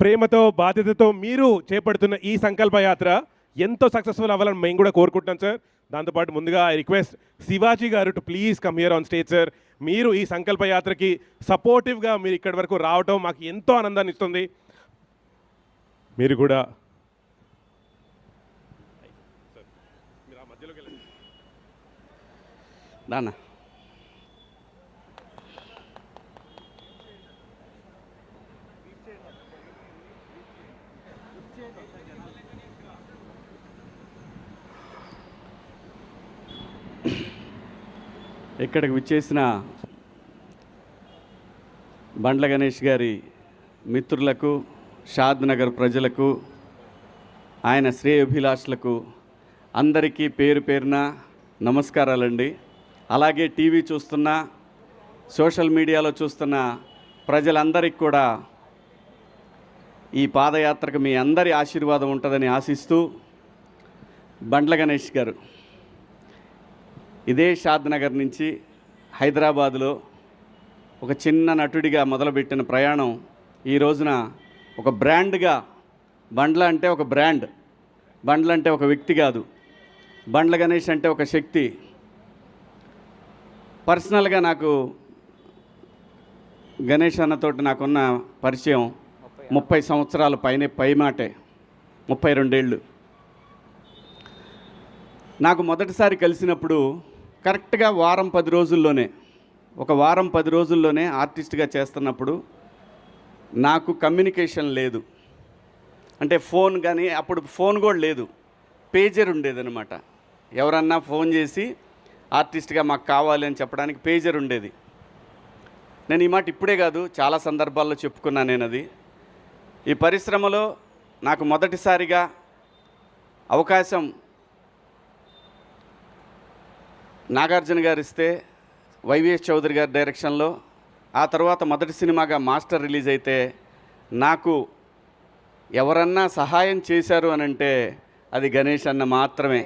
ప్రేమతో బాధ్యతతో మీరు చేపడుతున్న ఈ సంకల్ప యాత్ర ఎంతో సక్సెస్ఫుల్ అవ్వాలని మేము కూడా కోరుకుంటున్నాం సార్. దాంతోపాటు ముందుగా ఐ రిక్వెస్ట్ శివాజీ గారు to please come here on stage sir. మీరు ఈ సంకల్ప యాత్రకి సపోర్టివ్గా మీరు ఇక్కడి వరకు రావటం మాకు ఎంతో ఆనందాన్ని ఇస్తుంది. మీరు కూడా నాన్న ఇక్కడికి విచ్చేసిన బండ్ల గణేష్ గారి మిత్రులకు, షాద్ నగర్ ప్రజలకు, ఆయన శ్రేయోభిలాషులకు అందరికీ పేరు పేరున నమస్కారాలండి. అలాగే టీవీ చూస్తున్న, సోషల్ మీడియాలో చూస్తున్న ప్రజలందరికీ కూడా ఈ పాదయాత్రకు మీ అందరి ఆశీర్వాదం ఉంటుందని ఆశిస్తూ, బండ్ల గణేష్ గారు ఇదే షాద్ నగర్ నుంచి హైదరాబాదులో ఒక చిన్న నటుడిగా మొదలుపెట్టిన ప్రయాణం ఈ రోజున ఒక బ్రాండ్గా, బండ్ల అంటే ఒక బ్రాండ్, బండ్ల అంటే ఒక వ్యక్తి కాదు, బండ్ల గణేష్ అంటే ఒక శక్తి. పర్సనల్గా నాకు గణేష్ అన్నతోటి నాకున్న పరిచయం 30 సంవత్సరాల పైమాటే, 32 ఏళ్ళు. నాకు మొదటిసారి కలిసినప్పుడు కరెక్ట్గా వారం 10 రోజుల్లోనే, ఒక వారం 10 రోజుల్లోనే ఆర్టిస్ట్గా చేస్తున్నప్పుడు నాకు కమ్యూనికేషన్ లేదు. అంటే ఫోన్ కానీ, అప్పుడు ఫోన్ కూడా లేదు, పేజర్ ఉండేదన్నమాట. ఎవరన్నా ఫోన్ చేసి ఆర్టిస్ట్గా మాకు కావాలి అని చెప్పడానికి పేజర్ ఉండేది. నేను ఈ మాట ఇప్పుడే కాదు, చాలా సందర్భాల్లో చెప్పుకున్నాను నేను. అది ఈ పరిశ్రమలో నాకు మొదటిసారిగా అవకాశం నాగార్జున గారు ఇస్తే, వైవిఎస్ చౌదరి గారి డైరెక్షన్లో, ఆ తర్వాత మొదటి సినిమాగా మాస్టర్ రిలీజ్ అయితే నాకు ఎవరన్నా సహాయం చేశారు అని అంటే అది గణేష్ అన్న మాత్రమే.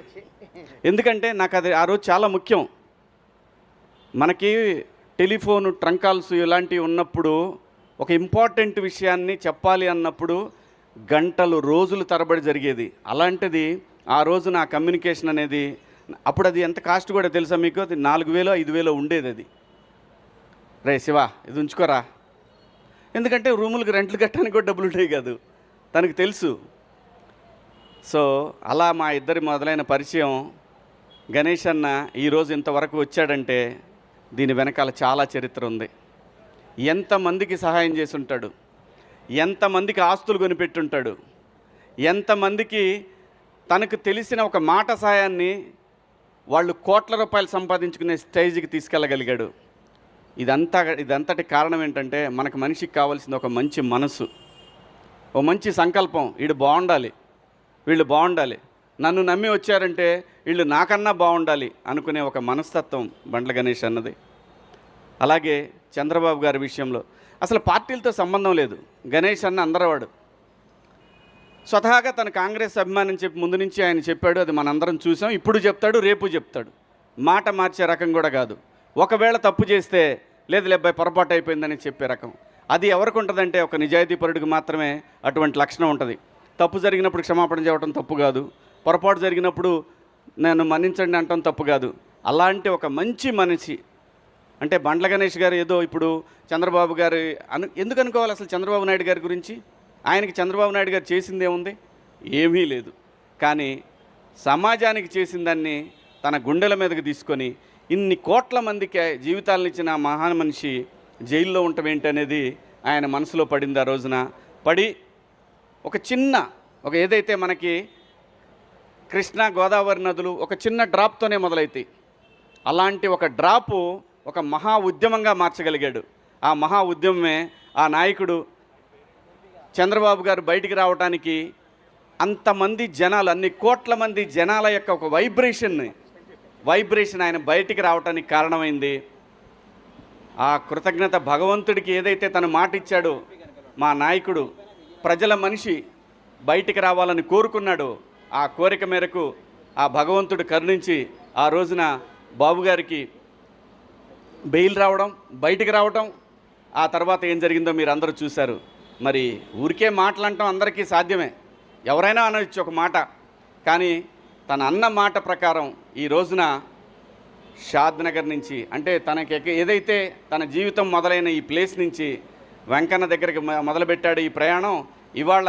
ఎందుకంటే నాకు అది ఆ రోజు చాలా ముఖ్యం. మనకి టెలిఫోను, ట్రంక్ కాల్స్ ఇలాంటివి ఉన్నప్పుడు ఒక ఇంపార్టెంట్ విషయాన్ని చెప్పాలి అన్నప్పుడు గంటలు, రోజులు తరబడి జరిగేది. అలాంటిది ఆ రోజు నా కమ్యూనికేషన్ అనేది, అప్పుడు అది ఎంత కాస్ట్ కూడా తెలుసా మీకు? అది 4,000-5,000 ఉండేది. అది రే శివ ఇది ఉంచుకోరా, ఎందుకంటే రూములకు రెంట్లు కట్టడానికి కూడా డబ్బులు ఉంటాయి కాదు, తనకు తెలుసు. సో అలా మా ఇద్దరి మొదలైన పరిచయం. గణేష్ అన్న ఈరోజు ఇంతవరకు వచ్చాడంటే దీని వెనకాల చాలా చరిత్ర ఉంది. ఎంతమందికి సహాయం చేసి ఉంటాడు, ఎంతమందికి ఆస్తులు కొనిపెట్టుంటాడు, ఎంతమందికి తనకు తెలిసిన ఒక మాట సాయాన్ని వాళ్ళు కోట్ల రూపాయలు సంపాదించుకునే స్టేజ్కి తీసుకెళ్ళగలిగాడు. ఇదంతటి కారణం ఏంటంటే మనకు మనిషికి కావాల్సింది ఒక మంచి మనసు, ఓ మంచి సంకల్పం. వీడు బాగుండాలి, వీళ్ళు బాగుండాలి, నన్ను నమ్మి వచ్చారంటే వీళ్ళు నాకన్నా బాగుండాలి అనుకునే ఒక మనస్తత్వం బండ్ల గణేష్ అన్నది. అలాగే చంద్రబాబు గారి విషయంలో అసలు పార్టీలతో సంబంధం లేదు. గణేష్ అన్న అందరవాడు. స్వతహాగా తన కాంగ్రెస్ అభిమానం చెప్పి ముందు నుంచి ఆయన చెప్పాడు, అది మనందరం చూసాం. ఇప్పుడు చెప్తాడు, రేపు చెప్తాడు. మాట మార్చే రకం కూడా కాదు. ఒకవేళ తప్పు చేస్తే లేదు లేబ్బాయి పొరపాటు అయిపోయిందని చెప్పే రకం. అది ఎవరికి ఉంటుందంటే ఒక నిజాయితీపరుడికి మాత్రమే అటువంటి లక్షణం ఉంటుంది. తప్పు జరిగినప్పుడు క్షమాపణ చెప్పడం తప్పు కాదు, పొరపాటు జరిగినప్పుడు నేను మన్నించండి అంటాం తప్పు కాదు. అలాంటి ఒక మంచి మనిషి అంటే బండ్ల గణేష్ గారు. ఏదో ఇప్పుడు చంద్రబాబు గారు ఎందుకు అనుకోవాలి అసలు చంద్రబాబు నాయుడు గారి గురించి? ఆయనకి చంద్రబాబు నాయుడు గారు చేసింది ఏముంది? ఏమీ లేదు. కానీ సమాజానికి చేసిన దాన్ని తన గుండెల మీదకి తీసుకొని ఇన్ని కోట్ల మందికి జీవితాలను ఇచ్చిన మహాన్ మనిషి జైల్లో ఉండటం ఏంటనేది ఆయన మనసులో పడింది. ఆ రోజున పడి ఒక ఏదైతే మనకి కృష్ణా గోదావరి నదులు ఒక చిన్న డ్రాప్తోనే మొదలవుతాయి, అలాంటి ఒక డ్రాపు ఒక మహా ఉద్యమంగా మార్చగలిగాడు. ఆ మహా ఉద్యమమే ఆ నాయకుడు చంద్రబాబు గారు బయటికి రావడానికి అంతమంది జనాలు, అన్ని కోట్ల మంది జనాల యొక్క ఒక వైబ్రేషన్ ఆయన బయటికి రావడానికి కారణమైంది. ఆ కృతజ్ఞత భగవంతుడికి ఏదైతే తను మాట ఇచ్చాడో, మా నాయకుడు ప్రజల మనిషి బయటికి రావాలని కోరుకున్నాడో ఆ కోరిక మేరకు ఆ భగవంతుడు కరుణించి ఆ రోజున బాబుగారికి బెయిల్ రావడం, బయటికి రావడం, ఆ తర్వాత ఏం జరిగిందో మీరు అందరూ చూశారు. మరి ఊరికే మాటలంటాం అందరికీ సాధ్యమే, ఎవరైనా అనొచ్చు ఒక మాట. కానీ తన అన్న మాట ప్రకారం ఈ రోజున షాద్ నగర్ నుంచి, అంటే తనకి ఏదైతే తన జీవితం మొదలైన ఈ ప్లేస్ నుంచి వెంకన్న దగ్గరికి మొదలుపెట్టాడు ఈ ప్రయాణం, ఇవాళ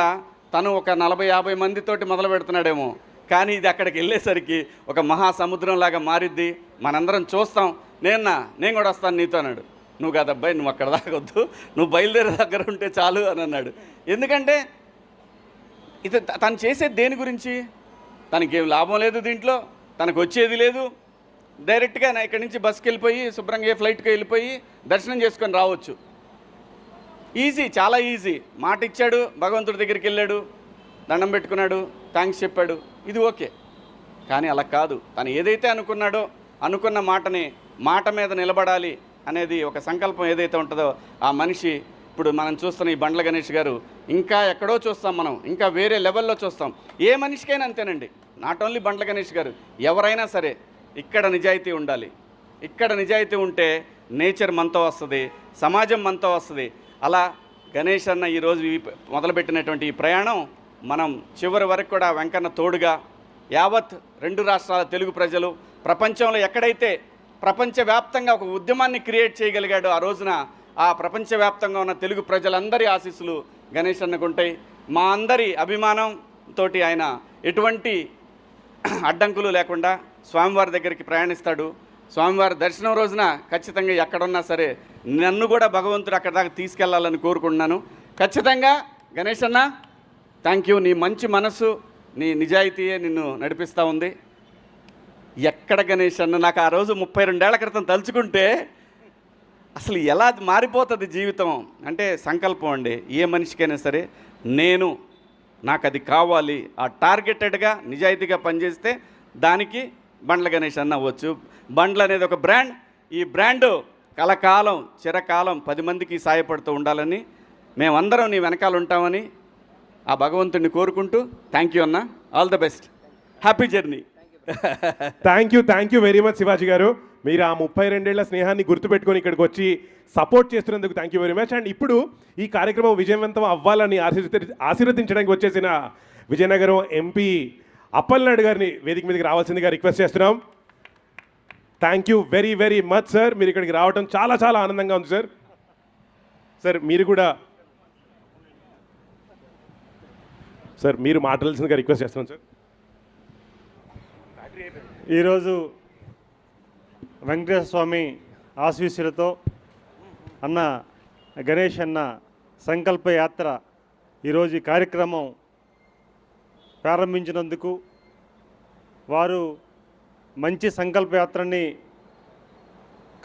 తను ఒక 40-50 మందితోటి మొదలు పెడుతున్నాడేమో, కానీ ఇది అక్కడికి వెళ్ళేసరికి ఒక మహాసముద్రంలాగా మారిద్ది. మనందరం చూస్తాం. నేను కూడా వస్తాను నీతో అన్నాడు. నువ్వు కాదబ్బాయి, నువ్వు అక్కడ దాకొద్దు, నువ్వు బయలుదేరే దగ్గర ఉంటే చాలు అని అన్నాడు. ఎందుకంటే ఇది తను చేసేది దేని గురించి? తనకేం లాభం లేదు దీంట్లో, తనకు వచ్చేది లేదు. డైరెక్ట్గా ఇక్కడి నుంచి బస్కి వెళ్ళిపోయి శుభ్రంగా ఫ్లైట్కి వెళ్ళిపోయి దర్శనం చేసుకొని రావచ్చు. ఈజీ, చాలా ఈజీ. మాట ఇచ్చాడు, భగవంతుడి దగ్గరికి వెళ్ళాడు, దండం పెట్టుకున్నాడు, థ్యాంక్స్ చెప్పాడు, ఇది ఓకే. కానీ అలా కాదు. తను ఏదైతే అనుకున్నాడో అనుకున్న మాట మీద నిలబడాలి అనేది ఒక సంకల్పం ఏదైతే ఉంటుందో ఆ మనిషి, ఇప్పుడు మనం చూస్తున్న ఈ బండ్ల గణేష్ గారు ఇంకా ఎక్కడో చూస్తాం, మనం ఇంకా వేరే లెవెల్లో చూస్తాం. ఏ మనిషికైనా అంతేనండి, నాట్ ఓన్లీ బండ్ల గణేష్ గారు, ఎవరైనా సరే ఇక్కడ నిజాయితీ ఉండాలి. ఇక్కడ నిజాయితీ ఉంటే నేచర్ మనతో వస్తుంది, సమాజం మనతో వస్తుంది. అలా గణేష్ అన్న ఈరోజు మొదలుపెట్టినటువంటి ఈ ప్రయాణం మనం చివరి వరకు కూడా వెంకన్న తోడుగా యావత్ 2 రాష్ట్రాల తెలుగు ప్రజలు ప్రపంచంలో ఎక్కడైతే ప్రపంచవ్యాప్తంగా ఒక ఉద్యమాన్ని క్రియేట్ చేయగలిగాడో ఆ రోజున ఆ ప్రపంచవ్యాప్తంగా ఉన్న తెలుగు ప్రజలందరి ఆశీస్సులు గణేష్ అన్నకు ఉంటాయి. మా అందరి అభిమానంతో ఆయన ఎటువంటి అడ్డంకులు లేకుండా స్వామివారి దగ్గరికి ప్రయాణిస్తాడు. స్వామివారి దర్శనం రోజున ఖచ్చితంగా ఎక్కడున్నా సరే నన్ను కూడా భగవంతుడు అక్కడ దాకా తీసుకెళ్లాలని కోరుకుంటున్నాను. ఖచ్చితంగా గణేష్ అన్న, థ్యాంక్ యూ. నీ మంచి మనసు, నీ నిజాయితీయే నిన్ను నడిపిస్తూ ఉంది. ఎక్కడ గణేష్ అన్న, నాకు ఆ రోజు 32 ఏళ్ల క్రితం తలుచుకుంటే అసలు ఎలా మారిపోతుంది జీవితం. అంటే సంకల్పం అండి, ఏ మనిషికైనా సరే నాకు అది కావాలి, ఆ టార్గెటెడ్గా నిజాయితీగా పనిచేస్తే దానికి బండ్ల గణేష్ అన్న అవ్వచ్చు. బండ్లు అనేది ఒక బ్రాండ్. ఈ బ్రాండు కలకాలం చిరకాలం 10 మందికి సాయపడుతూ ఉండాలని మేమందరం నీ వెనకాల ఉంటామని ఆ భగవంతుడిని కోరుకుంటూ థ్యాంక్ యూ అన్న, all the best, happy journey. Thank you very much Shivaji గారు. మీరు ఆ 32 ఏళ్ల స్నేహాన్ని గుర్తుపెట్టుకొని ఇక్కడికి వచ్చి సపోర్ట్ చేస్తున్నందుకు thank you very much. And ఇప్పుడు ఈ కార్యక్రమం విజయవంతం అవ్వాలని ఆశీర్వదించడానికి వచ్చేసిన విజయనగరం ఎంపీ అప్పలనాయుడు గారిని వేదిక మీదకి రావాల్సిందిగా రిక్వెస్ట్ చేస్తున్నాం. Thank you very much sir. మీరు ఇక్కడికి రావడం చాలా చాలా ఆనందంగా ఉంది సార్. సార్ మీరు కూడా మీరు మాట్లాడాల్సిందిగా రిక్వెస్ట్ చేస్తున్నాం సార్. ఈరోజు వెంకటేశ్వర స్వామి ఆశీస్సులతో అన్న గణేష్ అన్న సంకల్ప యాత్ర ఈరోజు ఈ కార్యక్రమం ప్రారంభించినందుకు, వారు మంచి సంకల్ప యాత్రని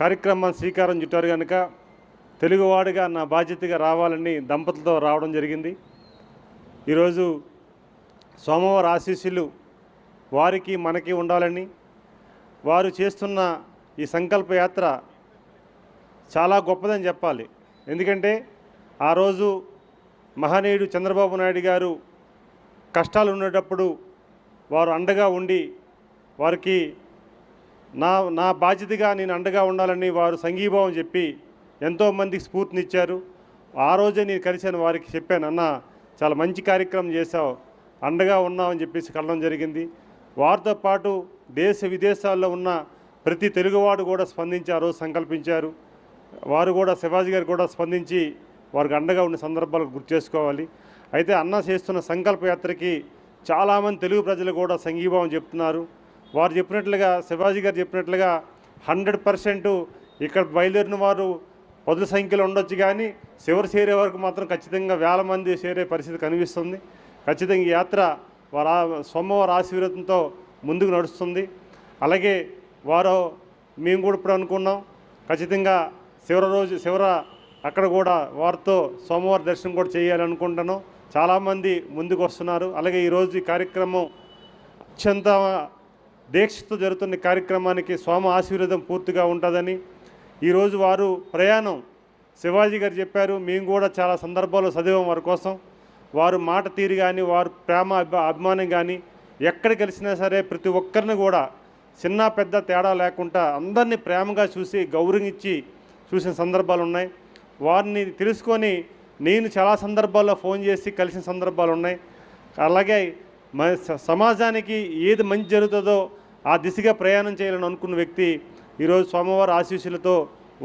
కార్యక్రమాన్ని శ్రీకారం చుట్టారు కనుక తెలుగువాడిగా నా బాధ్యతగా రావాలని దంపతులతో రావడం జరిగింది. ఈరోజు సోమవారం ఆశీస్సులు వారికి మనకి ఉండాలని, వారు చేస్తున్న ఈ సంకల్ప యాత్ర చాలా గొప్పదని చెప్పాలి. ఎందుకంటే ఆ రోజు మహనీయుడు చంద్రబాబు నాయుడు గారు కష్టాలు ఉండేటప్పుడు వారు అండగా ఉండి వారికి నా బాధ్యతగా నేను అండగా ఉండాలని వారు సంఘీభావం చెప్పి ఎంతోమందికి స్ఫూర్తినిచ్చారు. ఆ రోజే నేను కలిశాను, వారికి చెప్పాను, అన్న చాలా మంచి కార్యక్రమం చేశావు, అండగా ఉన్నామని చెప్పేసి కలడం జరిగింది. వారితో పాటు దేశ విదేశాల్లో ఉన్న ప్రతి తెలుగువాడు కూడా స్పందించి ఆ రోజు సంకల్పించారు. వారు కూడా శివాజీ గారు కూడా స్పందించి వారికి అండగా ఉన్న సందర్భాలు గుర్తు చేసుకోవాలి. అయితే అన్న చేస్తున్న సంకల్ప యాత్రకి చాలామంది తెలుగు ప్రజలు కూడా సంఘీభావం చెప్తున్నారు. వారు చెప్పినట్లుగా, శివాజీ గారు చెప్పినట్లుగా 100% ఇక్కడ బయలుదేరిన వారు 10 సంఖ్యలో ఉండొచ్చు, కానీ చివరి చేరే వరకు మాత్రం ఖచ్చితంగా వేల మంది చేరే పరిస్థితి కనిపిస్తుంది. ఖచ్చితంగా ఈ యాత్ర సోమవారం ఆశీర్వాదంతో ముందుకు నడుస్తుంది. అలాగే మేము కూడా ఇప్పుడు అనుకున్నాం, ఖచ్చితంగా చివర అక్కడ కూడా వారితో సోమవారం దర్శనం కూడా చేయాలనుకుంటున్నాను. చాలామంది ముందుకు వస్తున్నారు. అలాగే ఈరోజు ఈ కార్యక్రమం అత్యంత దీక్షతో జరుగుతున్న కార్యక్రమానికి స్వామి ఆశీర్వాదం పూర్తిగా ఉంటుందని, ఈరోజు వారు ప్రయాణం శివాజీ గారు చెప్పారు, మేము కూడా చాలా సందర్భాల్లో చదివాం వారి కోసం. వారు మాట తీరు కానీ, వారు ప్రేమ అభిమానం కానీ ఎక్కడికి కలిసినా సరే ప్రతి ఒక్కరిని కూడా చిన్న పెద్ద తేడా లేకుండా అందరినీ ప్రేమగా చూసి గౌరవించి చూసిన సందర్భాలు ఉన్నాయి. వారిని తెలుసుకొని నేను చాలా సందర్భాల్లో ఫోన్ చేసి కలిసిన సందర్భాలు ఉన్నాయి. అలాగే సమాజానికి ఏది మంచి జరుగుతుందో ఆ దిశగా ప్రయాణం చేయాలని అనుకున్న వ్యక్తి ఈరోజు సోమవారం ఆశీస్సులతో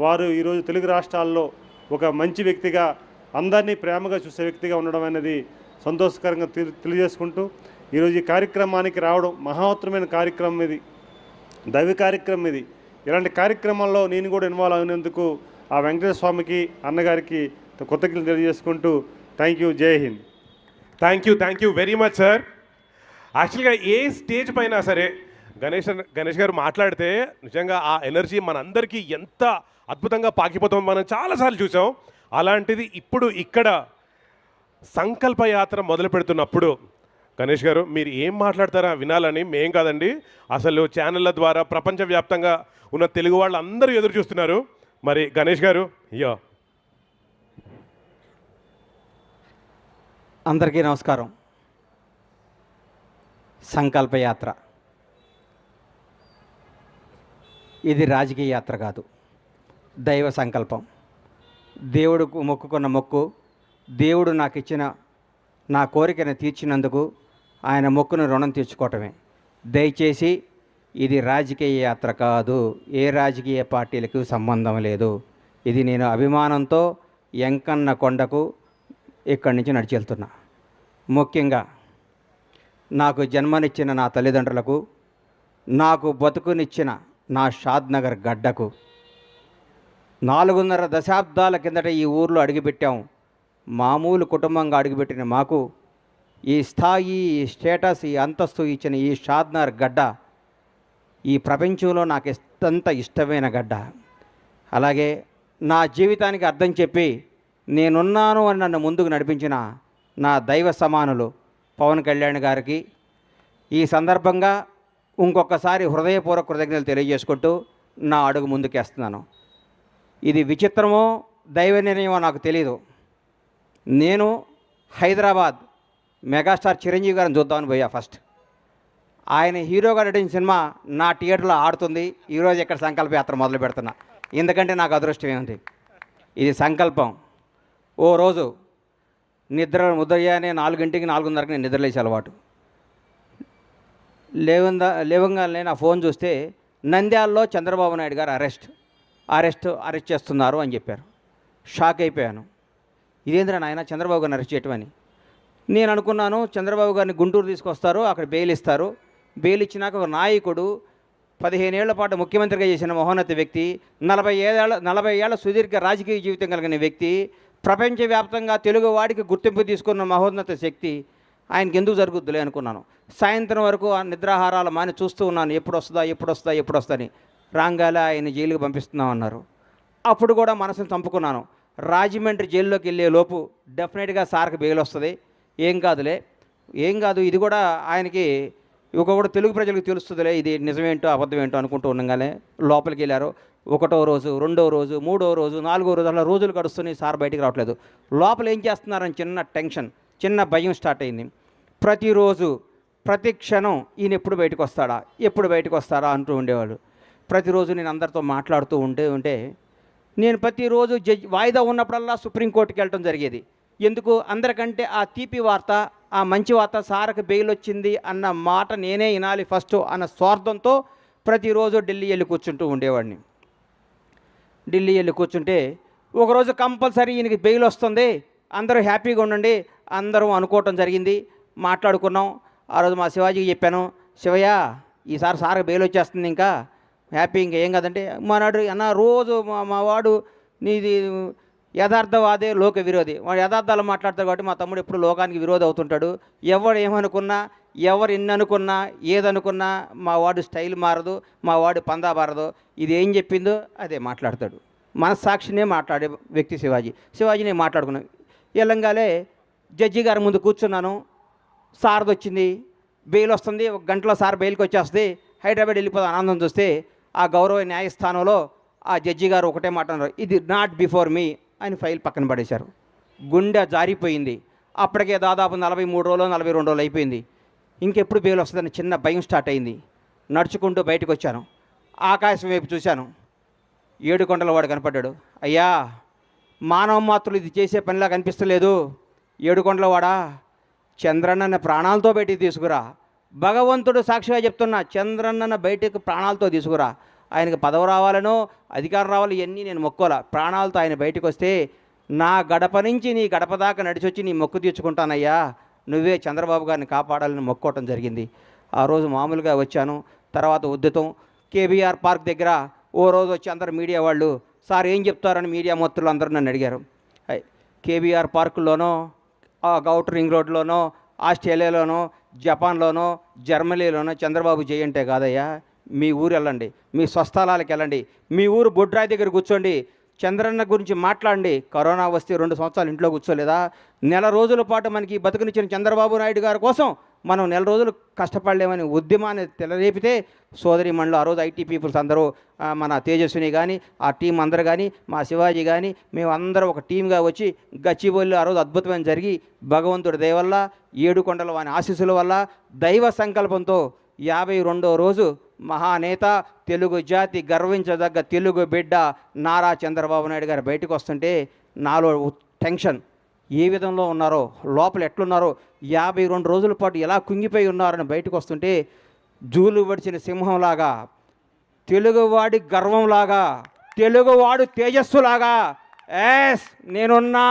వారు ఈరోజు తెలుగు రాష్ట్రాల్లో ఒక మంచి వ్యక్తిగా, అందరినీ ప్రేమగా చూసే వ్యక్తిగా ఉండడం అనేది సంతోషకరంగా తెలియజేసుకుంటూ ఈరోజు ఈ కార్యక్రమానికి రావడం మహోత్తరమైన కార్యక్రమం ఇది, దైవ కార్యక్రమం ఇది. ఇలాంటి కార్యక్రమాల్లో నేను కూడా ఇన్వాల్వ్ అయినందుకు ఆ వెంకటేశ్వర స్వామికి, అన్నగారికి కృతజ్ఞతలు తెలియజేసుకుంటూ థ్యాంక్ యూ. జై Hind. Thank you very much sir. యాక్చువల్గా ఏ స్టేజ్ పైన సరే గణేష్ గారు మాట్లాడితే నిజంగా ఆ ఎనర్జీ మనందరికీ ఎంత అద్భుతంగా పాకిపోతామో మనం చాలాసార్లు చూసాం. అలాంటిది ఇప్పుడు ఇక్కడ సంకల్పయాత్ర మొదలు పెడుతున్నప్పుడు గణేష్ గారు మీరు ఏం మాట్లాడతారా వినాలని మేం కాదండి, అసలు ఛానళ్ళ ద్వారా ప్రపంచవ్యాప్తంగా ఉన్న తెలుగు వాళ్ళు అందరూ ఎదురు చూస్తున్నారు. మరి గణేష్ గారు అందరికీ నమస్కారం. సంకల్పయాత్ర ఇది రాజకీయ యాత్ర కాదు, దైవ సంకల్పం. దేవుడుకు మొక్కుకున్న మొక్కు, దేవుడు నాకు ఇచ్చిన నా కోరికను తీర్చినందుకు ఆయన మొక్కును రుణం తీర్చుకోవటమే. దయచేసి ఇది రాజకీయ యాత్ర కాదు, ఏ రాజకీయ పార్టీలకు సంబంధం లేదు. ఇది నేను అభిమానంతో ఎంకన్న కొండకు ఇక్కడి నుంచి నడిచి వెళ్తున్నా. ముఖ్యంగా నాకు జన్మనిచ్చిన నా తల్లిదండ్రులకు, నాకు బతుకునిచ్చిన నా షాద్నగర్ గడ్డకు, 4.5 దశాబ్దాల కిందట ఈ ఊర్లో అడుగుపెట్టాం. మామూలు కుటుంబంగా అడుగుపెట్టిన మాకు ఈ స్థాయి, ఈ స్టేటస్, ఈ అంతస్తు ఇచ్చిన ఈ షాద్నగర్ గడ్డ ఈ ప్రపంచంలో నాకు ఎంత ఇష్టమైన గడ్డ. అలాగే నా జీవితానికి అర్థం చెప్పి నేనున్నాను అని నన్ను ముందుకు నడిపించిన నా దైవ సమానులు పవన్ కళ్యాణ్ గారికి ఈ సందర్భంగా ఇంకొకసారి హృదయపూర్వక కృతజ్ఞతలు తెలియజేసుకుంటూ నా అడుగు ముందుకేస్తున్నాను. ఇది విచిత్రమో దైవ నిర్ణయమో నాకు తెలియదు. నేను హైదరాబాద్ మెగాస్టార్ చిరంజీవి గారిని చూద్దామని పోయా. ఫస్ట్ ఆయన హీరోగా నటించిన సినిమా నా థియేటర్లో ఆడుతుంది. ఈరోజు ఇక్కడ సంకల్పయాత్ర మొదలు పెడుతున్నా. ఎందుకంటే నాకు అదృష్టం ఏముంది, ఇది సంకల్పం. ఓ రోజు ఉదయాన్నే 4 4:30 నేను నిద్రలేసే అలవాటు. లేవంగానే నా ఫోన్ చూస్తే నంద్యాలలో చంద్రబాబు నాయుడు గారు అరెస్ట్ చేస్తున్నారు అని చెప్పారు. షాక్ అయిపోయాను. ఇదేంద్రా నాయన చంద్రబాబు గారిని అరెస్ట్ చేయటమని నేను అనుకున్నాను. చంద్రబాబు గారిని గుంటూరు తీసుకొస్తారు, అక్కడ బెయిల్ ఇస్తారు. బెయిల్ ఇచ్చినాక ఒక నాయకుడు 15 ఏళ్ల పాటు ముఖ్యమంత్రిగా చేసిన మహోన్నత వ్యక్తి, 40 ఏళ్ల సుదీర్ఘ రాజకీయ జీవితం కలిగిన వ్యక్తి, ప్రపంచవ్యాప్తంగా తెలుగు వాడికి గుర్తింపు తీసుకున్న మహోన్నత శక్తి ఆయనకి ఎందుకు జరుగుద్దులే అనుకున్నాను. సాయంత్రం వరకు ఆ నిద్రాహారాలు మాని చూస్తూ ఉన్నాను, ఎప్పుడు వస్తుందని. రాంగాల ఆయన జైలుకి పంపిస్తున్నామన్నారు. అప్పుడు కూడా మనసును చంపుకున్నాను. రాజమండ్రి జైల్లోకి వెళ్ళే లోపు డెఫినెట్గా సార్కి బెయిల్ వస్తుంది, ఏం కాదు ఇది కూడా ఆయనకి కూడా తెలుగు ప్రజలకు తెలుస్తుందిలే ఇది నిజమేంటో అబద్ధమేంటో అనుకుంటూ ఉండగానే లోపలికి వెళ్ళారు. 1వ రోజు, 2వ రోజు, 3వ రోజు, 4వ రోజు అలా రోజులు గడుస్తున్నాయి. సార్ బయటికి రావట్లేదు. లోపల ఏం చేస్తున్నారని చిన్న టెన్షన్, చిన్న భయం స్టార్ట్ అయింది. ప్రతిరోజు ప్రతి క్షణం ఈయన ఎప్పుడు బయటకు వస్తాడా అంటూ ఉండేవాళ్ళు. ప్రతిరోజు నేను అందరితో మాట్లాడుతూ ఉంటే నేను ప్రతిరోజు వాయిదా ఉన్నప్పుడల్లా సుప్రీంకోర్టుకి వెళ్ళటం జరిగేది. ఎందుకు? అందరికంటే ఆ తీపి వార్త, ఆ మంచి వార్త, సార్కి బెయిల్ వచ్చింది అన్న మాట నేనే వినాలి ఫస్ట్ అన్న స్వార్థంతో ప్రతిరోజు ఢిల్లీ వెళ్ళి కూర్చుంటూ ఉండేవాడిని. ఢిల్లీ వెళ్ళి కూర్చుంటే ఒకరోజు కంపల్సరీ ఈయనకి బెయిల్ వస్తుంది, అందరూ హ్యాపీగా ఉండండి అందరూ అనుకోవటం జరిగింది. మాట్లాడుకున్నాం. ఆ రోజు మా శివాజీకి చెప్పాను, శివయ్య ఈసారి సార్కి బెయిల్ వచ్చేస్తుంది, ఇంకా హ్యాపీ, ఇంకా ఏం కాదంటే మానాడు అన్న రోజు మా వాడు నీది యథార్థవాదే లోక విరోధి, వాడు యథార్థాలు మాట్లాడతాడు కాబట్టి మా తమ్ముడు ఎప్పుడు లోకానికి విరోధి అవుతుంటాడు. ఎవరు ఏమనుకున్నా, ఎవరు ఎన్ని అనుకున్నా, ఏదనుకున్నా మా వాడు స్టైల్ మారదు, మా వాడు పందా మారదు. ఇది ఏం చెప్పిందో అదే మాట్లాడతాడు. మనస్సాక్షినే మాట్లాడే వ్యక్తి శివాజీనే మాట్లాడుకున్నాను. ఎల్లంగాలే జడ్జి గారి ముందు కూర్చున్నాను. సార్ది వచ్చింది, బెయిల్ వస్తుంది, 1 గంటలో సార్ బెయిల్కి వచ్చేస్తుంది, హైదరాబాద్ వెళ్ళిపోతే ఆనందం చూస్తే ఆ గౌరవ న్యాయస్థానంలో ఆ జడ్జి గారు ఒకటే మాట అన్నారు, ఇది నాట్ బిఫోర్ మీ అని ఫైల్ పక్కన పడేశారు. గుండె జారిపోయింది. అప్పటికే దాదాపు 43 రోజులు 42 రోజులు అయిపోయింది. ఇంకెప్పుడు బెయిల్ వస్తుందని చిన్న భయం స్టార్ట్ అయింది. నడుచుకుంటూ బయటకు వచ్చాను. ఆకాశం వైపు చూశాను. 7 కొండల వాడు కనపడ్డాడు. అయ్యా మానవ మాత్రులు ఇది చేసే పనిలా కనిపిస్తలేదు. ఏడుకొండలవాడ, చంద్రన్నని ప్రాణాలతో బయటికి తీసుకురా. భగవంతుడు సాక్షిగా చెప్తున్నా, చంద్రన్నను బయటకు ప్రాణాలతో తీసుకురా. ఆయనకు పదవి రావాలనో అధికారం రావాలి ఇవన్నీ నేను మొక్కోలా. ప్రాణాలతో ఆయన బయటకు వస్తే నా గడప నుంచి నీ గడప దాకా నడిచొచ్చి నీ మొక్కు తీర్చుకుంటానయ్యా, నువ్వే చంద్రబాబు గారిని కాపాడాలని మొక్కోవటం జరిగింది. ఆ రోజు మామూలుగా వచ్చాను. తర్వాత ఉద్యతం కేబీఆర్ పార్క్ దగ్గర ఓ రోజు వచ్చి అందరు మీడియా వాళ్ళు, సార్ ఏం చెప్తారని మీడియా మొత్తులు అందరూ నన్ను అడిగారు. కేబీఆర్ పార్కుల్లోనో, ఔటర్ రింగ్ రోడ్లోనో, ఆస్ట్రేలియాలోనో, జపాన్లోనో, జర్మనీలోనో చంద్రబాబు జయంటే కాదయ్యా, మీ ఊరు వెళ్ళండి, మీ స్వస్థలాలకు వెళ్ళండి, మీ ఊరు బొడ్రాయి దగ్గర కూర్చోండి, చంద్రన్న గురించి మాట్లాడండి. కరోనా వస్తే 2 సంవత్సరాలు ఇంట్లో కూర్చోలేదా? నెల రోజుల పాటు మనకి బతుకునిచ్చిన చంద్రబాబు నాయుడు గారి కోసం మనం నెల రోజులు కష్టపడలేమని ఉద్యమాన్ని తెలరేపితే సోదరిమణులు ఆ రోజు ఐటీ పీపుల్స్ అందరూ, మన తేజస్విని కానీ ఆ టీం అందరూ కానీ, మా శివాజీ కానీ, మేము అందరం ఒక టీంగా వచ్చి గచ్చిబౌలిలో ఆ రోజు అద్భుతమైన జరిగి భగవంతుడి దయ వల్ల, ఏడుకొండల వాని ఆశీస్సుల వల్ల, దైవ సంకల్పంతో 52వ రోజు మహానేత, తెలుగు జాతి గర్వించదగ్గ తెలుగు బిడ్డ నారా చంద్రబాబు నాయుడు గారు బయటకు వస్తుంటే నాలో టెన్షన్, ఏ విధంలో ఉన్నారో, లోపల ఎట్లున్నారో, 52 రోజుల పాటు ఎలా కుంగిపోయి ఉన్నారని బయటకు వస్తుంటే జూలు పడిచిన సింహంలాగా, తెలుగువాడి గర్వంలాగా, తెలుగువాడు తేజస్సులాగా, ఎస్ నేనున్నా,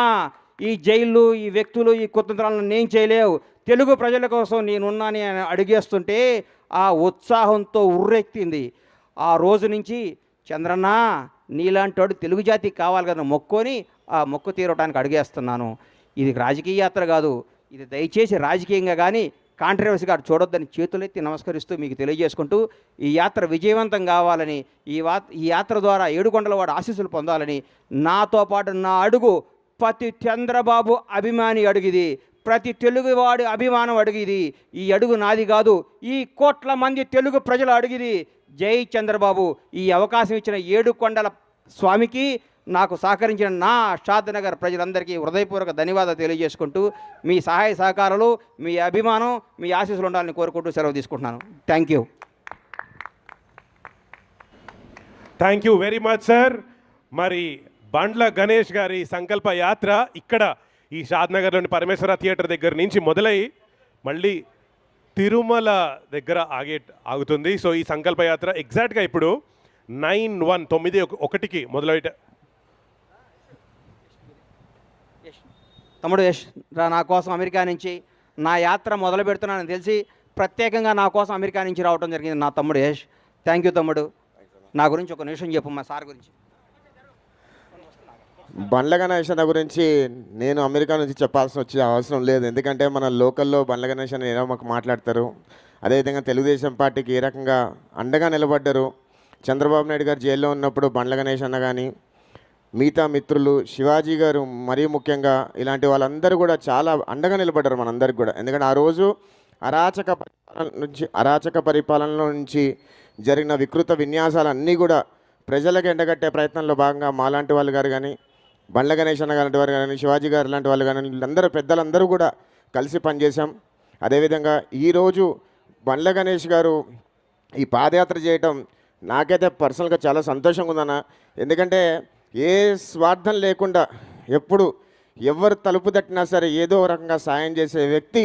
ఈ జైళ్ళు, ఈ వ్యక్తులు, ఈ కుతంత్రాలను నేను చేయలేవు, తెలుగు ప్రజల కోసం నేనున్నాని అడిగేస్తుంటే ఆ ఉత్సాహంతో ఉర్రెత్తింది. ఆ రోజు నుంచి చంద్రన్న నీలాంటి వాడు తెలుగు జాతికి కావాలి కదా మొక్కొని ఆ మొక్కు తీరటానికి అడిగేస్తున్నాను. ఇది రాజకీయ యాత్ర కాదు, ఇది దయచేసి రాజకీయంగా కానీ కాంట్రవర్సీగా చూడొద్దని చేతులెత్తి నమస్కరిస్తూ మీకు తెలియజేసుకుంటూ ఈ యాత్ర విజయవంతం కావాలని, ఈ యాత్ర ద్వారా ఏడుకొండలవాడ ఆశీస్సులు పొందాలని, నాతో పాటు నా అడుగు ప్రతి చంద్రబాబు అభిమాని అడుగుది, ప్రతి తెలుగువాడి అభిమానం అడిగిది. ఈ అడుగు నాది కాదు, ఈ కోట్ల మంది తెలుగు ప్రజలు అడిగిది. జై చంద్రబాబు. ఈ అవకాశం ఇచ్చిన ఏడుకొండల స్వామికి, నాకు సహకరించిన నా షాద్నగర్ ప్రజలందరికీ హృదయపూర్వక ధన్యవాదాలు తెలియజేసుకుంటూ మీ సహాయ సహకారాలు, మీ అభిమానం, మీ ఆశీస్సులు ఉండాలని కోరుకుంటూ సెలవు తీసుకుంటున్నాను. Thank you. Thank you very much sir. మరి బండ్ల గణేష్ గారి సంకల్ప యాత్ర ఇక్కడ ఈ షాద్నగర్లోని పరమేశ్వర థియేటర్ దగ్గర నుంచి మొదలై మళ్ళీ తిరుమల దగ్గర ఆగుతుంది. సో ఈ సంకల్ప యాత్ర ఎగ్జాక్ట్గా ఇప్పుడు 9/1 మొదలైట. తమ్ముడు యష్ నా కోసం అమెరికా నుంచి నా యాత్ర మొదలు పెడుతున్నానని తెలిసి ప్రత్యేకంగా నా కోసం అమెరికా నుంచి రావడం జరిగింది నా తమ్ముడు యష్. థ్యాంక్ యూ తమ్ముడు. నా గురించి ఒక నిమిషం చెప్పు, మా సార్ గురించి. బండ్ల గణేష్ అన్న గురించి నేను అమెరికా నుంచి చెప్పాల్సిన వచ్చే అవసరం లేదు, ఎందుకంటే మన లోకల్లో బండ్ల గణేష్ అని ఏదో మాకు మాట్లాడతారు. అదేవిధంగా తెలుగుదేశం పార్టీకి ఏ రకంగా అండగా నిలబడ్డారు. చంద్రబాబు నాయుడు గారు జైల్లో ఉన్నప్పుడు బండ్ల గణేష్ అన్న కానీ, మిగతా మిత్రులు, శివాజీ గారు మరీ ముఖ్యంగా, ఇలాంటి వాళ్ళందరూ కూడా చాలా అండగా నిలబడ్డారు మనందరికి కూడా. ఎందుకంటే ఆ రోజు అరాచక పరిపాలనలో నుంచి జరిగిన వికృత విన్యాసాలన్నీ కూడా ప్రజలకు ఎండగట్టే ప్రయత్నంలో భాగంగా మాలాంటి వాళ్ళు గారు కానీ, బండ్ల గణేష్ అన్న గారి వారు కానీ, శివాజీ గారు లాంటి వాళ్ళు కానీ, వీళ్ళందరూ పెద్దలందరూ కూడా కలిసి పనిచేశాం. అదేవిధంగా ఈరోజు బండ్ల గణేష్ గారు ఈ పాదయాత్ర చేయటం నాకైతే పర్సనల్గా చాలా సంతోషంగా ఉందన్న. ఎందుకంటే ఏ స్వార్థం లేకుండా ఎప్పుడు ఎవరు తలుపు తట్టినా సరే ఏదో రకంగా సాయం చేసే వ్యక్తి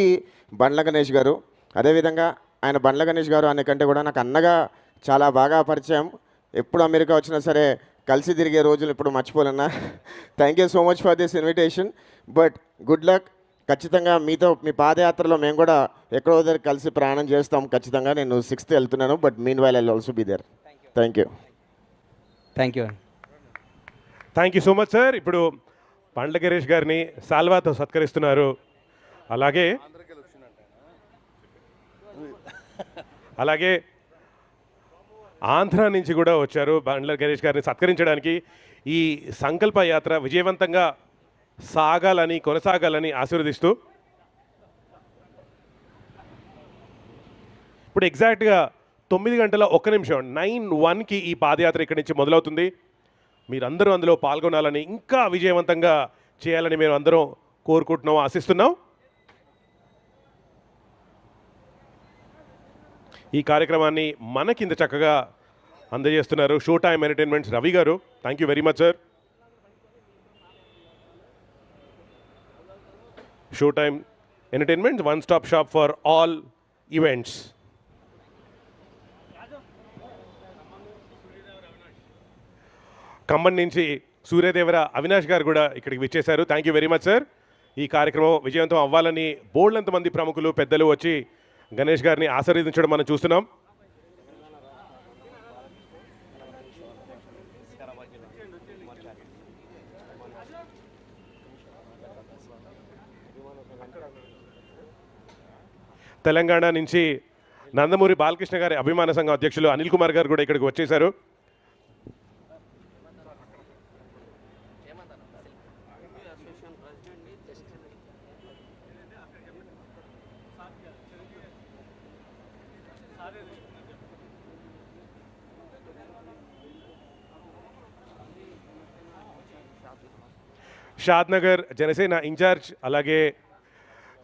బండ్ల గణేష్ గారు. అదేవిధంగా ఆయన బండ్ల గణేష్ గారు అనేకంటే కూడా నాకు అన్నగా చాలా బాగా పరిచయం. ఎప్పుడు అమెరికా వచ్చినా సరే కలిసి తిరిగే రోజులు ఇప్పుడు మర్చిపోలేనా. Thank you so much for this invitation. But good luck. ఖచ్చితంగా మీతో మీ పాదయాత్రలో మేము కూడా ఎక్కడో దగ్గర కలిసి ప్రయాణం చేస్తాం ఖచ్చితంగా. నేను 6th వెళ్తున్నాను, but meanwhile I also be there. Thank you. Thank you. Thank you so much sir. ఇప్పుడు బండ్ల గణేష్ గారిని సాల్వాతో సత్కరిస్తున్నారు. అలాగే ఆంధ్ర నుంచి కూడా వచ్చారు బండ్ల గణేష్ గారిని సత్కరించడానికి. ఈ సంకల్ప యాత్ర విజయవంతంగా సాగాలని, కొనసాగాలని ఆశీర్వదిస్తూ ఇప్పుడు ఎగ్జాక్ట్గా 9:01 9:01 ఈ పాదయాత్ర ఇక్కడి నుంచి మొదలవుతుంది. మీరందరూ అందులో పాల్గొనాలని, ఇంకా విజయవంతంగా చేయాలని మేము అందరం కోరుకుంటున్నాం, ఆశిస్తున్నాం. ఈ కార్యక్రమాన్ని మనకింత చక్కగా అందజేస్తున్నారు షో టైమ్ ఎంటర్టైన్మెంట్స్ రవి గారు. Thank you very much sir. Showtime Entertainment, one-stop shop for all events. Khammam నుంచి సూర్యదేవర అవినాష్ గారు కూడా ఇక్కడికి విచ్చేశారు. Thank you very much sir. ఈ కార్యక్రమం విజయవంతం అవ్వాలని బోల్డంతమంది ప్రముఖులు పెద్దలు వచ్చి గణేష్ గారిని ఆశీర్వదించడం మనం చూస్తున్నాం. తెలంగాణ నుంచి నందమూరి బాలకృష్ణ గారి అభిమాన సంఘం అధ్యక్షులు అనిల్ కుమార్ గారు కూడా ఇక్కడికి వచ్చేశారు. షాద్నగర్ జనసేన ఇన్ఛార్జ్ అలాగే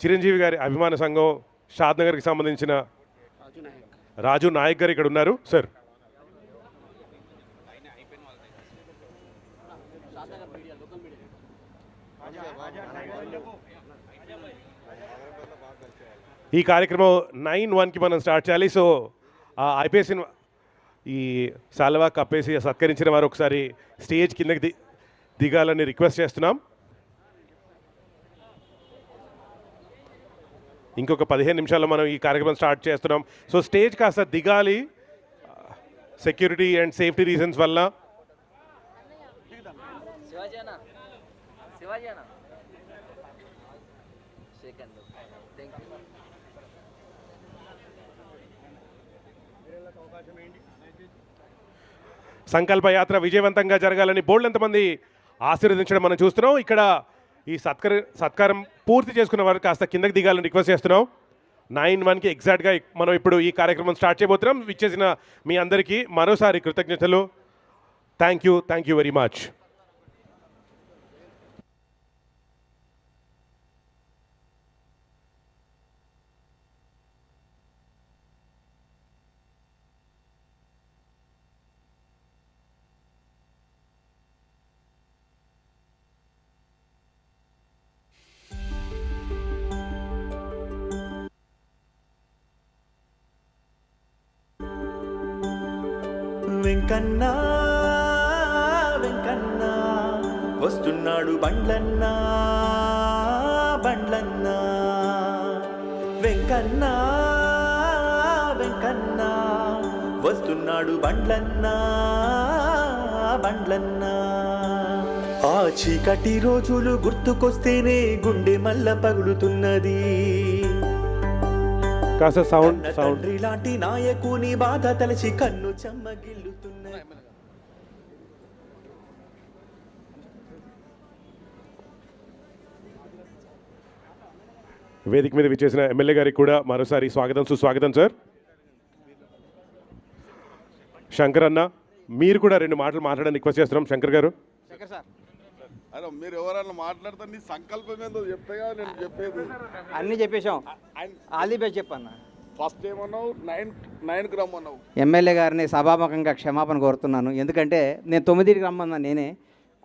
చిరంజీవి గారి అభిమాన సంఘం షాద్నగర్కి సంబంధించిన రాజు నాయక్ గారు ఇక్కడ ఉన్నారు. సార్ ఈ కార్యక్రమం 9:01కి మనం స్టార్ట్ చేయాలి. సో ఐపీఎస్ని ఈ సాల్వా కప్పేసి సత్కరించిన వారు ఒకసారి స్టేజ్ కిందకి దిగాలని రిక్వెస్ట్ చేస్తున్నాం. ఇంకొక 15 నిమిషాల్లో మనం ఈ కార్యక్రమం స్టార్ట్ చేస్తున్నాం. సో స్టేజ్ కాస్త దిగాలి సెక్యూరిటీ అండ్ సేఫ్టీ రీజన్స్ వల్ల. సంకల్ప యాత్ర విజయవంతంగా జరగాలని బోల్డంతమంది ఆశీర్వదించడం మనం చూస్తున్నాం. ఇక్కడ ఈ సత్కారం పూర్తి చేసుకున్న వారు కాస్త కిందకి దిగాలని రిక్వెస్ట్ చేస్తున్నాం. 9:01కి ఎగ్జాక్ట్గా మనం ఇప్పుడు ఈ కార్యక్రమం స్టార్ట్ చేయబోతున్నాం. విచ్చేసిన మీ అందరికీ మరోసారి కృతజ్ఞతలు. Thank you very much. వెంకన్నా వెంకన్నా వస్తున్నాడు బండ్లన్నా బండ్లన్నా వెంకన్నా వెంకన్నా వస్తున్నాడు బండ్లన్నా బండ్లన్నా. ఆ చీకటి రోజులు గుర్తుకొస్తేనే గుండె మల్ల పగులుతున్నది. కాస్త సౌండ్ తండ్రి లాంటి నాయకుని బాధ తలచి కన్ను చెమ్మగిల్లుతున్నది. వేదిక మీద విచ్చేసిన ఎమ్మెల్యే గారికి కూడా మరోసారి సుస్వాగతం సార్. శంకర్ అన్న, మీరు కూడా 2 మాటలు మాట్లాడడానికి రిక్వెస్ట్ చేస్తున్నాం. శంకర్ గారు. అరే మీరు ఎవరన్నా మాట్లాడితే నీ సంకల్పం ఏందో చెప్తేగా నేను చెప్పేది. అన్నీ చెప్పేశాం. ఆల్ బెస్ట్ చెప్పన్న. ఫస్ట్ ఏమన్నావు 9కి రమ్మన్నావు. ఎమ్మెల్యే గారిని సభాముఖంగా క్షమాపణ కోరుతున్నాను. ఎందుకంటే నేను 9కి రమ్మన్నా నేనే.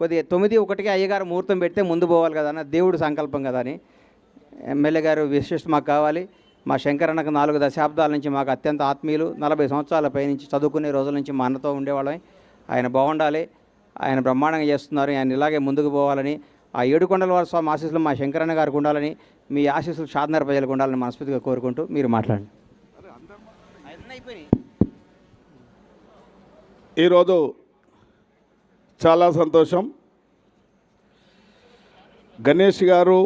కొద్దిగా 9:01కి అయ్యగారు ముహూర్తం పెడితే ముందు పోవాలి కదా అన్న, దేవుడు సంకల్పం కదా అని. ఎమ్మెల్యే గారు విశిష్ట మాకు కావాలి. మా శంకరన్నకు 4 దశాబ్దాల నుంచి మాకు అత్యంత ఆత్మీయులు. 40 సంవత్సరాల పైనుంచి చదువుకునే రోజుల నుంచి మా అన్నతో ఉండేవాళ్ళం. ఆయన బాగుండాలి, ఆయన బ్రహ్మాండంగా చేస్తున్నారు, ఆయన ఇలాగే ముందుకు పోవాలని, ఆ 7 కొండల వారి స్వామి ఆశీస్సులు మా శంకరన్న గారికి ఉండాలని, మీ ఆశీస్సులు షాద్నగర్ ప్రజలకు ఉండాలని మనస్ఫూర్తిగా కోరుకుంటూ మీరు మాట్లాడండి. ఈరోజు చాలా సంతోషం. గణేష్ గారు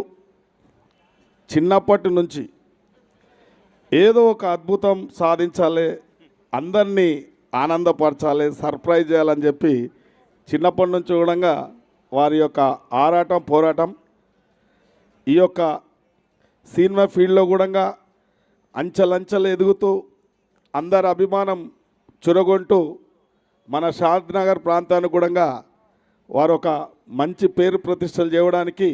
చిన్నప్పటి నుంచి ఏదో ఒక అద్భుతం సాధించాలి, అందరినీ ఆనందపరచాలి, సర్ప్రైజ్ చేయాలని చెప్పి చిన్నప్పటి నుంచి కూడా వారి యొక్క ఆరాటం పోరాటం ఈ యొక్క సినిమా ఫీల్డ్లో కూడా అంచెలంచెలు ఎదుగుతూ అందరి అభిమానం చురగొంటూ మన షాద్నగర్ ప్రాంతానికి కూడా వారు ఒక మంచి పేరు ప్రతిష్టలు చేయడానికి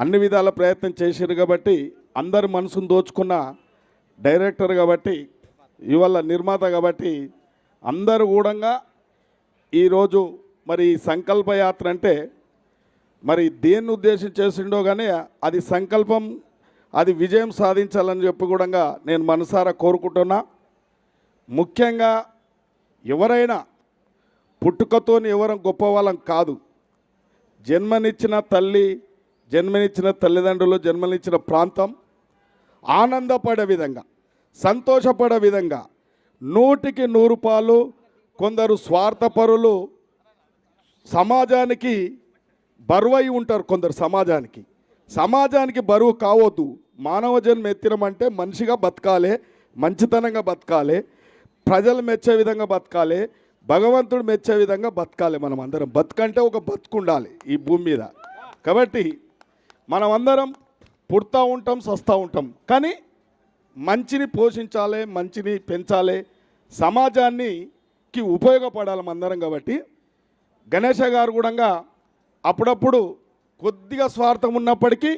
అన్ని విధాల ప్రయత్నం చేశారు. కాబట్టి అందరి మనసును దోచుకున్న డైరెక్టర్ కాబట్టి, ఇవాళ నిర్మాత కాబట్టి అందరూ కూడా ఈరోజు మరి సంకల్ప యాత్ర అంటే మరి దేన్ని ఉద్దేశించి చేసిండో కానీ అది సంకల్పం, అది విజయం సాధించాలని చెప్పి కూడా నేను మనసారా కోరుకుంటున్నా. ముఖ్యంగా ఎవరైనా పుట్టుకతోని ఎవరం గొప్పవాళ్ళం కాదు. జన్మనిచ్చిన తల్లి, జన్మనిచ్చిన తల్లిదండ్రులు, జన్మనిచ్చిన ప్రాంతం ఆనందపడే విధంగా, సంతోషపడే విధంగా 100కి 100 పాలు కొందరు స్వార్థపరులు సమాజానికి బరువై ఉంటారు. కొందరు సమాజానికి బరువు కావద్దు. మానవ జన్మ ఎత్తినమంటే మనిషిగా బతకాలి, మంచితనంగా బతకాలి, ప్రజలు మెచ్చే విధంగా బతకాలి, భగవంతుడు మెచ్చే విధంగా బతకాలి. మనం అందరం బతుకంటే ఒక బతుకుండాలి ఈ భూమి మీద. కాబట్టి మనం అందరం పుడతా ఉంటాం, సస్తా ఉంటాం, కానీ మంచిని పోషించాలి, మంచిని పెంచాలి, సమాజానికి ఉపయోగపడాలి అందరం. కాబట్టి గణేష గారు కూడా అప్పుడప్పుడు కొద్దిగా స్వార్థం ఉన్నప్పటికీ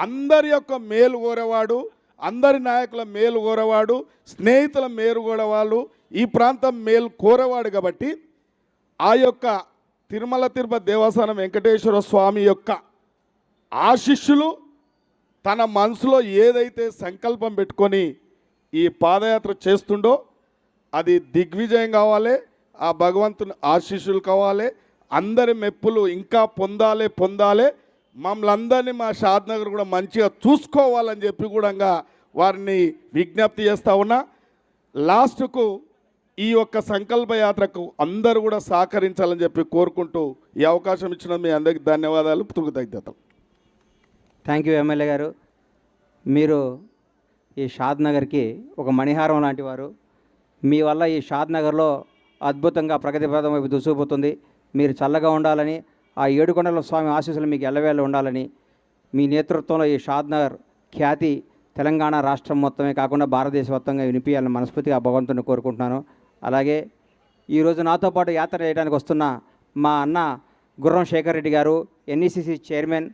అందరి యొక్క మేలు కోరేవాడు, అందరి నాయకుల మేలు కోరేవాడు, స్నేహితుల మేలు కోరేవాళ్ళు, ఈ ప్రాంతం మేలు కోరేవాడు. కాబట్టి ఆ యొక్క తిరుమల తిరుపతి దేవస్థానం వెంకటేశ్వర స్వామి యొక్క ఆశీస్సులు తన మనసులో ఏదైతే సంకల్పం పెట్టుకొని ఈ పాదయాత్ర చేస్తుండో అది దిగ్విజయం కావాలి, ఆ భగవంతుని ఆశీస్సులు కావాలి, అందరి మెప్పులు ఇంకా పొందాలి. మమ్మల్ని అందరినీ మా షాద్నగర్ కూడా మంచిగా చూసుకోవాలని చెప్పి కూడా వారిని విజ్ఞప్తి చేస్తూ ఉన్నా. లాస్ట్కు ఈ యొక్క సంకల్ప యాత్రకు అందరూ కూడా సహకరించాలని చెప్పి కోరుకుంటూ ఈ అవకాశం ఇచ్చిన మీ అందరికీ ధన్యవాదాలు, కృతజ్ఞతలు. థ్యాంక్ యూ ఎమ్మెల్యే గారు. మీరు ఈ షాద్నగర్కి ఒక మణిహారం లాంటి వారు. మీ వల్ల ఈ షాద్నగర్లో అద్భుతంగా ప్రగతి పథం వైపు దూసుకుపోతుంది. మీరు చల్లగా ఉండాలని, ఆ ఏడుకొండల స్వామి ఆశీస్సులు మీకు ఎల్లవేళ ఉండాలని, మీ నేతృత్వంలో ఈ షాద్నగర్ ఖ్యాతి తెలంగాణ రాష్ట్రం మొత్తమే కాకుండా భారతదేశ మొత్తంగా వినిపించాలని మనస్ఫూర్తిగా భగవంతుని కోరుకుంటున్నాను. అలాగే ఈరోజు నాతో పాటు యాత్ర చేయడానికి వస్తున్న మా అన్న గుర్రం శేఖర్ రెడ్డి గారు, ఎన్ఈసిసి చైర్మన్,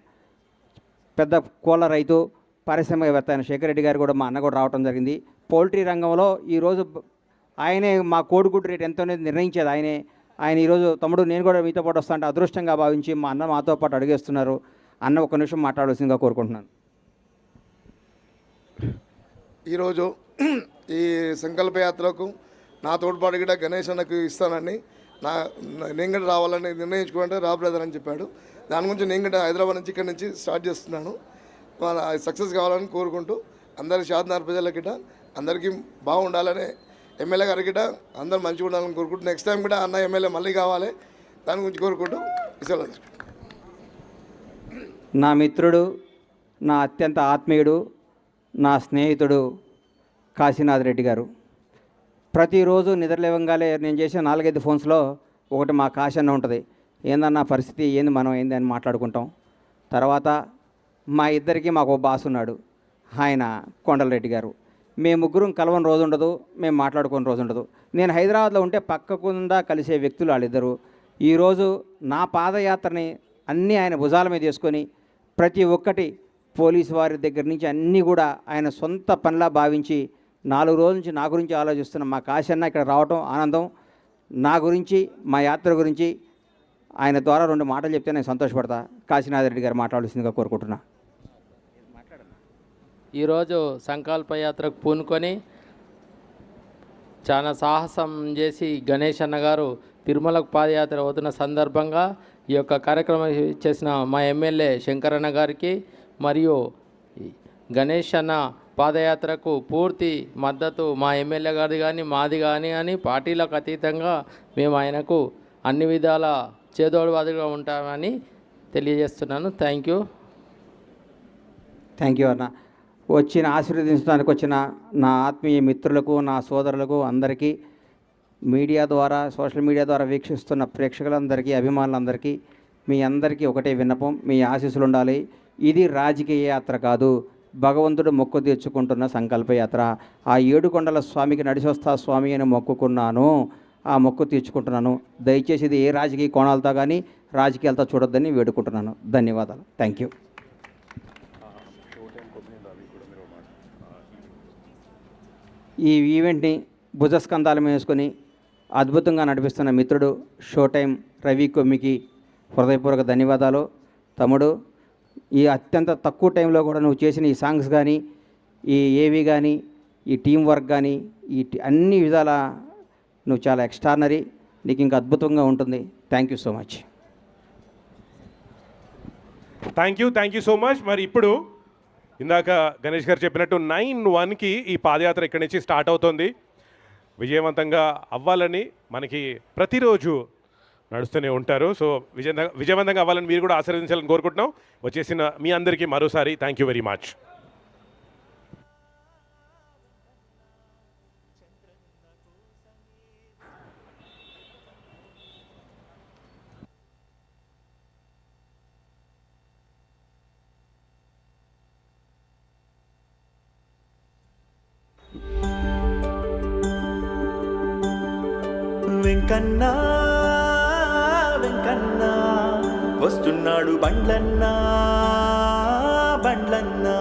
పెద్ద కోళ్ళ రైతు, పారిశ్రామికవేత్త అయిన శేఖర్ రెడ్డి గారు కూడా మా అన్న కూడా రావడం జరిగింది. పౌల్ట్రీ రంగంలో ఈరోజు ఆయనే మా కోడిగుడ్డు రేటు ఎంతో నిర్ణయించేది ఆయనే. ఆయన ఈరోజు తమ్ముడు నేను కూడా మీతో పాటు వస్తానంటే అదృష్టంగా భావించి మా అన్న మాతో పాటు అడిగేస్తున్నారు. అన్న ఒక నిమిషం మాట్లాడాల్సిందిగా కోరుకుంటున్నాను. ఈరోజు ఈ సంకల్పయాత్రకు నా తోడ్పాటు కూడా గణేష్ అన్నకు ఇస్తానని నేను కూడా రావాలని నిర్ణయించుకుంటే రా బ్రదర్ అని చెప్పాడు. దాని గురించి నేను కూడా హైదరాబాద్ నుంచి ఇక్కడి నుంచి స్టార్ట్ చేస్తున్నాను. సక్సెస్ కావాలని కోరుకుంటూ అందరి షాద్నగర్ ప్రజలకి అందరికీ బాగుండాలని, ఎమ్మెల్యే గారికి అందరూ మంచిగా ఉండాలని కోరుకుంటూ నెక్స్ట్ టైం కూడా అన్న ఎమ్మెల్యే మళ్ళీ కావాలి దాని గురించి కోరుకుంటూ ఇసలు నా మిత్రుడు, నా అత్యంత ఆత్మీయుడు, నా స్నేహితుడు కాశీనాథ్ రెడ్డి గారు. ప్రతిరోజు నిద్రలేవంగానే నేను చేసే 4-5 ఫోన్స్లో ఒకటి మా కాశీ అన్న ఉంటుంది. ఏందన్నా పరిస్థితి ఏంది, మనం ఏంది అని మాట్లాడుకుంటాం. తర్వాత మా ఇద్దరికి మాకు ఒక బాస్ ఉన్నాడు, ఆయన కొండలరెడ్డి గారు. మేము ముగ్గురం కలవని రోజు ఉండదు, మేము మాట్లాడుకుని రోజు ఉండదు. నేను హైదరాబాద్లో ఉంటే పక్కకుండా కలిసే వ్యక్తులు వాళ్ళిద్దరు. ఈరోజు నా పాదయాత్రని అన్నీ ఆయన భుజాల మీద చేసుకొని ప్రతి ఒక్కటి పోలీసు వారి దగ్గర నుంచి అన్నీ కూడా ఆయన సొంత పనిలా భావించి 4 రోజుల నుంచి నా గురించి ఆలోచిస్తున్న మా కాశన్న ఇక్కడ రావటం ఆనందం. నా గురించి, మా యాత్ర గురించి ఆయన ద్వారా 2 మాటలు చెప్తే నేను సంతోషపడతా. కాశీనాథ్ రెడ్డి గారు మాట్లాడాల్సిందిగా కోరుకుంటున్నా. ఈరోజు సంకల్ప యాత్రకు పూనుకొని చాలా సాహసం చేసి గణేష్ అన్న గారు తిరుమలకు పాదయాత్ర అవుతున్న సందర్భంగా ఈ యొక్క కార్యక్రమం చేసిన మా ఎమ్మెల్యే శంకరన్న గారికి మరియు గణేష్ అన్న పాదయాత్రకు పూర్తి మద్దతు మా ఎమ్మెల్యే గారిది కానీ మాది కానీ పార్టీలకు అతీతంగా మేము ఆయనకు అన్ని విధాల చేదోడువాదుగా ఉంటామని తెలియజేస్తున్నాను. థ్యాంక్ యూ అన్న. ఆశీర్వదించడానికి వచ్చిన నా ఆత్మీయ మిత్రులకు, నా సోదరులకు అందరికీ, మీడియా ద్వారా, సోషల్ మీడియా ద్వారా వీక్షిస్తున్న ప్రేక్షకులందరికీ, అభిమానులందరికీ మీ అందరికీ ఒకటే విన్నపం, మీ ఆశీస్సులు ఉండాలి. ఇది రాజకీయ యాత్ర కాదు, భగవంతుడు మొక్కు తీర్చుకుంటున్న సంకల్పయాత్ర. ఆ ఏడుకొండల స్వామికి నడిచొస్తా స్వామి అని మొక్కుకున్నాను, ఆ మొక్కు తీర్చుకుంటున్నాను. దయచేసి ఇది ఏ రాజకీయ కోణాలతో కానీ రాజకీయాలతో చూడొద్దని వేడుకుంటున్నాను. ధన్యవాదాలు. Thank you. ఈ ఈవెంట్ని భుజస్కంధాల మీద వేసుకొని అద్భుతంగా నడిపిస్తున్న మిత్రుడు షో టైం రవి కొమ్మికి హృదయపూర్వక ధన్యవాదాలు. తమ్ముడు, ఈ అత్యంత తక్కువ టైంలో కూడా నువ్వు చేసిన ఈ సాంగ్స్ కానీ, ఈ ఏవి కానీ, ఈ టీం వర్క్ కానీ, అన్ని విధాల నువ్వు చాలా ఎక్స్ట్రానరీ. నీకు ఇంకా అద్భుతంగా ఉంటుంది. Thank you so much. Thank you so much. మరి ఇప్పుడు ఇందాక గణేష్ గారు చెప్పినట్టు 9:01కి ఈ పాదయాత్ర ఇక్కడి నుంచి స్టార్ట్ అవుతుంది. విజయవంతంగా అవ్వాలని మనకి ప్రతిరోజు నడుస్తూనే ఉంటారు. సో విజయవంతంగా అవ్వాలని మీరు కూడా ఆశీర్వదించాలని కోరుకుంటున్నాం. వచ్చేసిన మీ అందరికీ మరోసారి థ్యాంక్ యూ వెరీ మచ్. వెంకన్నా వెంకన్నా వస్తున్నాడు బండ్లన్నా బండ్లన్నా